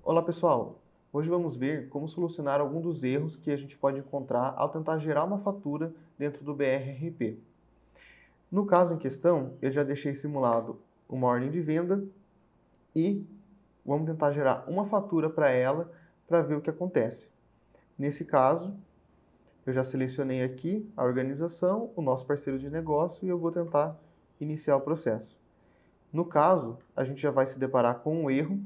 Olá pessoal, hoje vamos ver como solucionar algum dos erros que a gente pode encontrar ao tentar gerar uma fatura dentro do BRRP. No caso em questão, eu já deixei simulado uma ordem de venda e vamos tentar gerar uma fatura para ela para ver o que acontece. Nesse caso, eu já selecionei aqui a organização, o nosso parceiro de negócio e eu vou tentar iniciar o processo. No caso, a gente já vai se deparar com um erro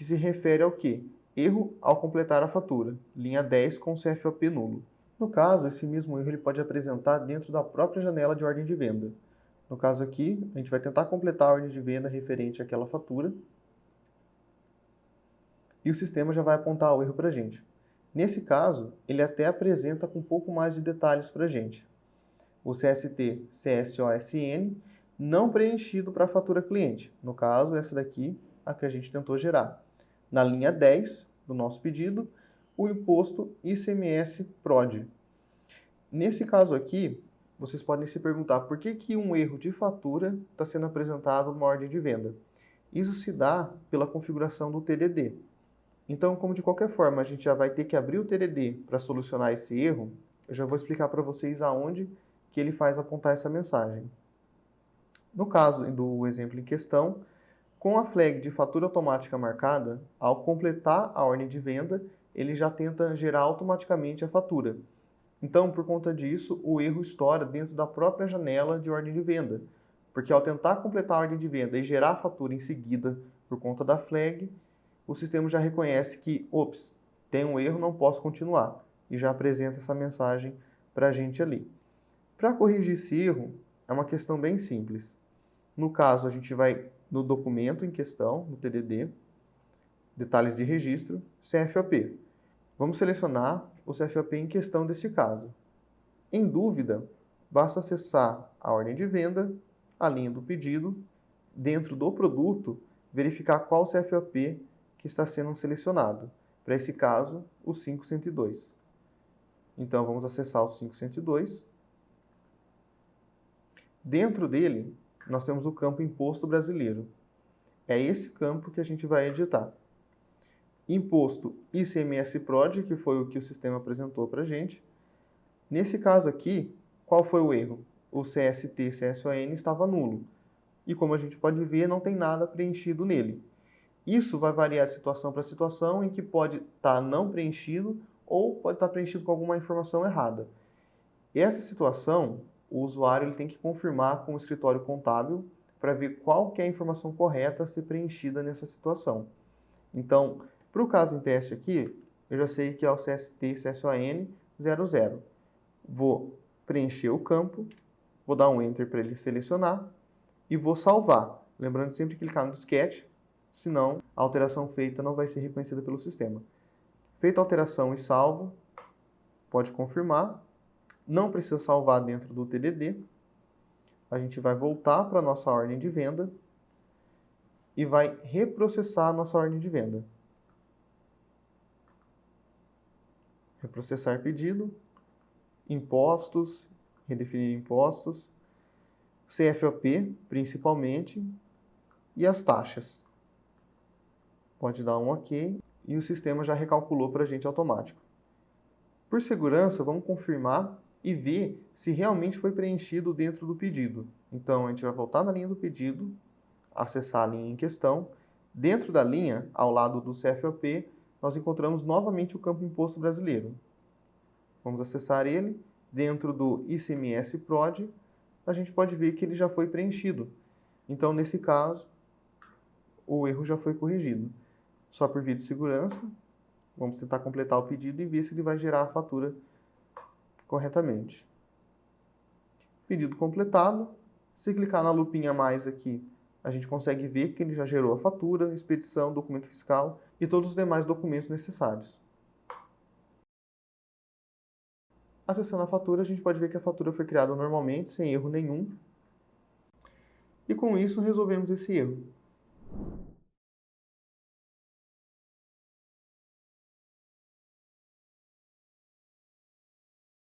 que se refere ao quê? Erro ao completar a fatura, linha 10 com CFOP nulo. No caso, esse mesmo erro ele pode apresentar dentro da própria janela de ordem de venda. No caso aqui, a gente vai tentar completar a ordem de venda referente àquela fatura e o sistema já vai apontar o erro para a gente. Nesse caso, ele até apresenta com um pouco mais de detalhes para a gente. O CST CSOSN não preenchido para a fatura cliente. No caso, essa daqui, a que a gente tentou gerar. Na linha 10 do nosso pedido, o imposto ICMS PROD. Nesse caso aqui, vocês podem se perguntar por que um erro de fatura está sendo apresentado numa ordem de venda. Isso se dá pela configuração do TDD. Então, como de qualquer forma a gente já vai ter que abrir o TDD para solucionar esse erro, eu já vou explicar para vocês aonde que ele faz apontar essa mensagem. No caso do exemplo em questão, com a flag de fatura automática marcada, ao completar a ordem de venda, ele já tenta gerar automaticamente a fatura. Então, por conta disso, o erro estoura dentro da própria janela de ordem de venda, porque ao tentar completar a ordem de venda e gerar a fatura em seguida por conta da flag, o sistema já reconhece que, ops, tem um erro, não posso continuar, e já apresenta essa mensagem para a gente ali. Para corrigir esse erro, é uma questão bem simples. No caso, a gente vai no documento em questão, no TDD, detalhes de registro, CFOP. Vamos selecionar o CFOP em questão desse caso. Em dúvida, basta acessar a ordem de venda, a linha do pedido, dentro do produto, verificar qual CFOP que está sendo selecionado. Para esse caso, o 5102. Então, vamos acessar o 5102. Dentro dele, nós temos o campo Imposto Brasileiro. É esse campo que a gente vai editar. Imposto ICMS PROD, que foi o que o sistema apresentou para a gente. Nesse caso aqui, qual foi o erro? O CST CSON estava nulo. E como a gente pode ver, não tem nada preenchido nele. Isso vai variar de situação para situação, em que pode estar não preenchido ou pode estar preenchido com alguma informação errada. Essa situação, o usuário ele tem que confirmar com o escritório contábil para ver qual que é a informação correta a ser preenchida nessa situação. Então, para o caso em teste aqui, eu já sei que é o CST CSON 00. Vou preencher o campo, vou dar um Enter para ele selecionar e vou salvar. Lembrando de sempre clicar no disquete, senão a alteração feita não vai ser reconhecida pelo sistema. Feita a alteração e salvo, pode confirmar. Não precisa salvar dentro do TDD. A gente vai voltar para a nossa ordem de venda e vai reprocessar a nossa ordem de venda. Reprocessar pedido, impostos, redefinir impostos, CFOP principalmente e as taxas. Pode dar um OK e o sistema já recalculou para a gente automático. Por segurança, vamos confirmar e ver se realmente foi preenchido dentro do pedido. Então, a gente vai voltar na linha do pedido, acessar a linha em questão. Dentro da linha, ao lado do CFOP, nós encontramos novamente o campo Imposto Brasileiro. Vamos acessar ele. Dentro do ICMS PROD, a gente pode ver que ele já foi preenchido. Então, nesse caso, o erro já foi corrigido. Só por via de segurança, vamos tentar completar o pedido e ver se ele vai gerar a fatura corretamente. Pedido completado. Se clicar na lupinha mais aqui, a gente consegue ver que ele já gerou a fatura, expedição, documento fiscal e todos os demais documentos necessários. Acessando a fatura, a gente pode ver que a fatura foi criada normalmente, sem erro nenhum. E com isso, resolvemos esse erro.